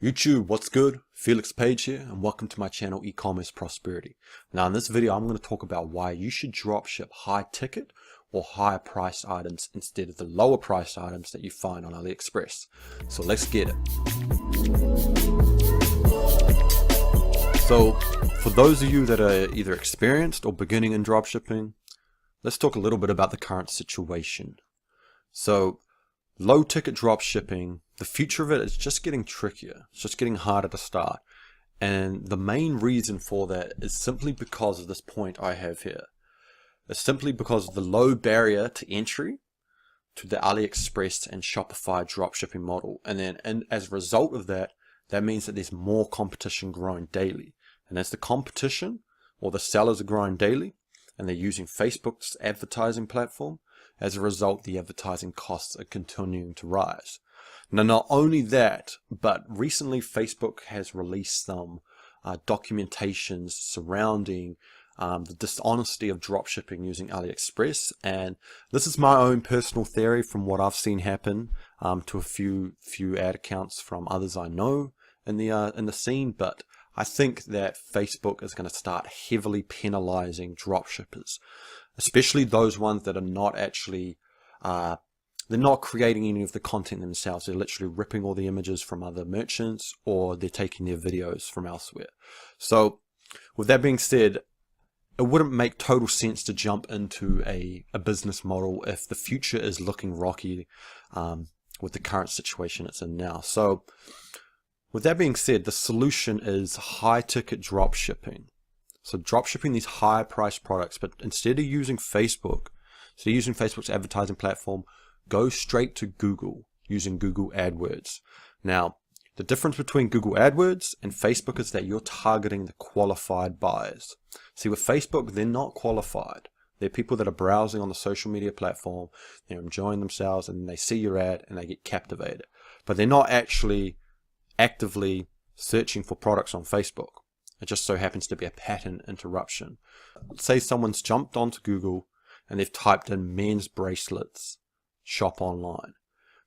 YouTube, what's good? Felix Page here, and welcome to my channel E-commerce Prosperity. Now in this video I'm going to talk about why you should dropship high ticket or higher priced items instead of the lower priced items that you find on Aliexpress. So let's get it. So for those of you that are either experienced or beginning in dropshipping, let's talk a little bit about the current situation. So low ticket dropshipping, the future of it is just getting trickier. It's just getting harder to start. And the main reason for that is simply because of this point I have here. It's simply because of the low barrier to entry to the Aliexpress and Shopify dropshipping model. And as a result of that, that means that there's more competition growing daily. And as the competition or the sellers are growing daily and they're using Facebook's advertising platform, as a result, the advertising costs are continuing to rise. Now, not only that, but recently Facebook has released some documentations surrounding the dishonesty of dropshipping using AliExpress. And this is my own personal theory from what I've seen happen to a few ad accounts from others I know in the scene. But I think that Facebook is going to start heavily penalizing dropshippers, especially those ones that are not actually, they're not creating any of the content themselves. They're literally ripping all the images from other merchants, or they're taking their videos from elsewhere. So with that being said, it wouldn't make total sense to jump into a business model if the future is looking rocky with the current situation it's in now. So with that being said, the solution is high ticket drop shipping. So drop shipping these higher priced products, but instead of using Facebook, instead of using Facebook's advertising platform, go straight to Google using Google AdWords. Now, the difference between Google AdWords and Facebook is that you're targeting the qualified buyers. See, with Facebook, they're not qualified. They're people that are browsing on the social media platform, they're enjoying themselves, and they see your ad and they get captivated. But they're not actually actively searching for products on Facebook. It just so happens to be a pattern interruption. Say someone's jumped onto Google and they've typed in men's bracelets shop online.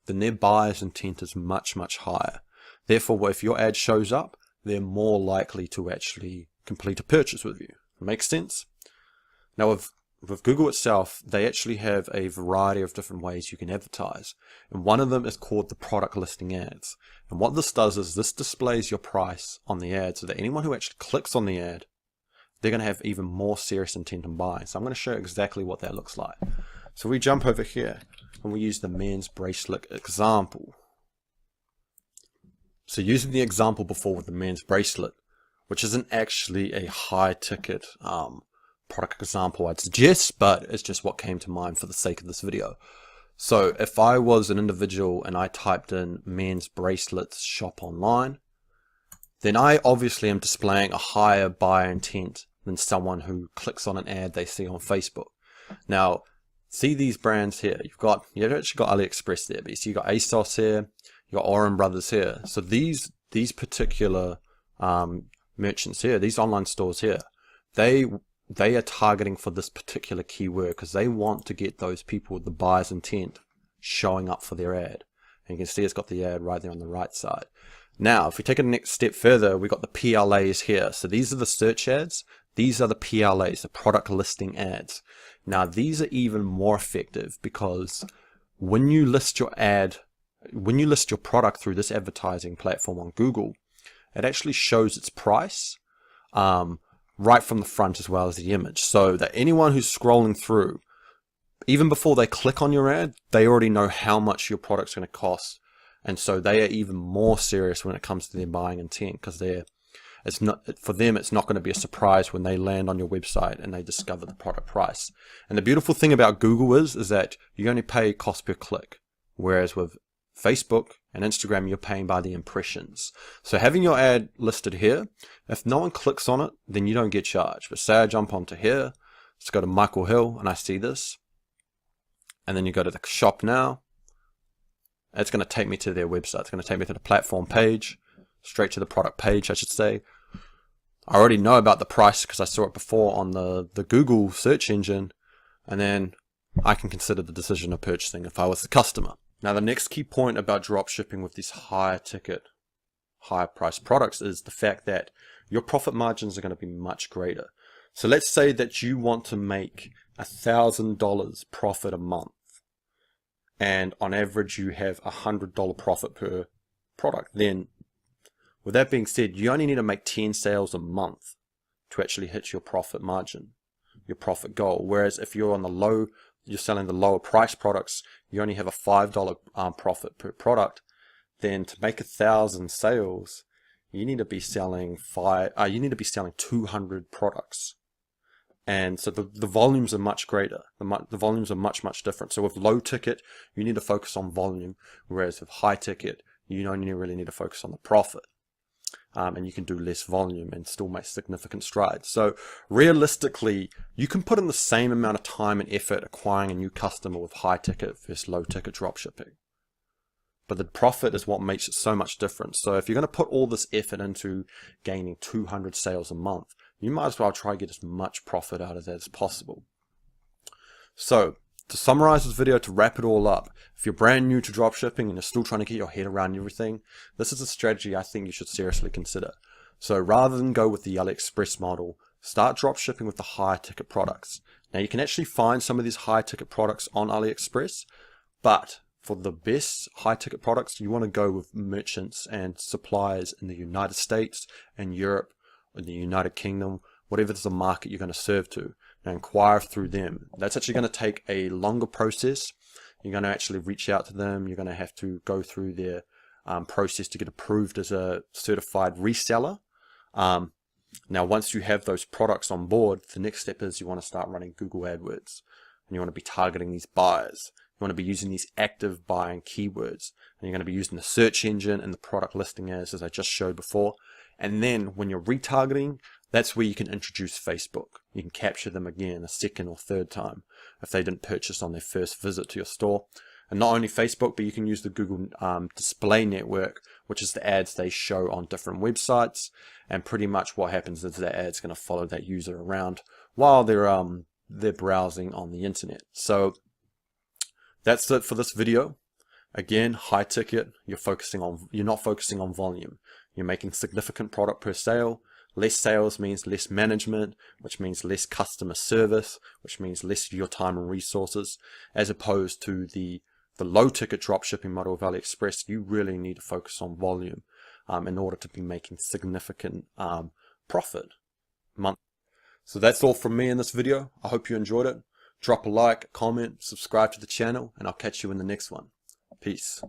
Then their buyer's intent is much, much higher. Therefore, if your ad shows up, they're more likely to actually complete a purchase with you. Makes sense? Now, with Google itself, they actually have a variety of different ways you can advertise. And one of them is called the product listing ads. And what this does is this displays your price on the ad so that anyone who actually clicks on the ad, they're going to have even more serious intent in buying. So I'm going to show you exactly what that looks like. So we jump over here and we use the men's bracelet example. So using the example before with the men's bracelet, which isn't actually a high ticket product example I'd suggest, but it's just what came to mind for the sake of this video. So if I was an individual and I typed in men's bracelets shop online, then I obviously am displaying a higher buyer intent than someone who clicks on an ad they see on Facebook. Now, see these brands here. You've actually got AliExpress there, but you see you got ASOS here, you got Oren Brothers here. So these particular merchants here, these online stores here, they are targeting for this particular keyword because they want to get those people with the buyer's intent showing up for their ad. And you can see it's got the ad right there on the right side. Now, if we take it a next step further, we've got the PLAs here. So these are the search ads. These are the PLAs, the product listing ads. Now, these are even more effective because when you list your product through this advertising platform on Google, it actually shows its price right from the front as well as the image, so that anyone who's scrolling through, even before they click on your ad, they already know how much your product's going to cost, and so they are even more serious when it comes to their buying intent because it's not going to be a surprise when they land on your website and they discover the product price. And the beautiful thing about Google is that you only pay cost per click, whereas with Facebook and Instagram, you're paying by the impressions. So having your ad listed here, if no one clicks on it, then you don't get charged. But say I jump onto here, let's go to Michael Hill, and I see this. And then you go to the shop now. It's going to take me to their website. It's going to take me to the platform page, straight to the product page, I should say. I already know about the price because I saw it before on the Google search engine. And then I can consider the decision of purchasing if I was the customer. Now, the next key point about drop shipping with these higher ticket higher priced products is the fact that your profit margins are going to be much greater. So let's say that you want to make $1,000 profit a month, and on average you have $100 profit per product. Then with that being said, you only need to make 10 sales a month to actually hit your profit margin, your profit goal. Whereas if you're on the low, you're selling the lower price products, you only have a $5 profit per product. Then to make 1,000 sales, you need to be selling 200 products. And so the volumes are much greater. The volumes are much different. So with low ticket, you need to focus on volume, whereas with high ticket, you only really need to focus on the profit. And you can do less volume and still make significant strides. So realistically, you can put in the same amount of time and effort acquiring a new customer with high ticket versus low ticket dropshipping. But the profit is what makes it so much different. So if you're going to put all this effort into gaining 200 sales a month, you might as well try to get as much profit out of that as possible. So to summarize this video, to wrap it all up, if you're brand new to dropshipping and you're still trying to get your head around everything, this is a strategy I think you should seriously consider. So rather than go with the Aliexpress model, start dropshipping with the higher ticket products. Now you can actually find some of these high ticket products on Aliexpress, but for the best high ticket products, you want to go with merchants and suppliers in the United States and Europe, in the United Kingdom, whatever is the market you're going to serve to. Now inquire through them. That's actually going to take a longer process. You're going to actually reach out to them. You're going to have to go through their process to get approved as a certified reseller. Now once you have those products on board, the next step is you want to start running Google AdWords, and you want to be targeting these buyers. You want to be using these active buying keywords, and you're going to be using the search engine and the product listing ads as I just showed before. And then when you're retargeting, that's where you can introduce Facebook. You can capture them again a second or third time if they didn't purchase on their first visit to your store. And not only Facebook, but you can use the Google display network, which is the ads they show on different websites. And pretty much what happens is that ad's going to follow that user around while they're browsing on the internet. So that's it for this video. Again, high ticket, you're not focusing on volume. You're making significant product per sale. Less sales means less management, which means less customer service, which means less of your time and resources, as opposed to the low ticket dropshipping model of Aliexpress. You really need to focus on volume in order to be making significant profit. So that's all from me in this video. I hope you enjoyed it. Drop a like, comment, subscribe to the channel, and I'll catch you in the next one. Peace.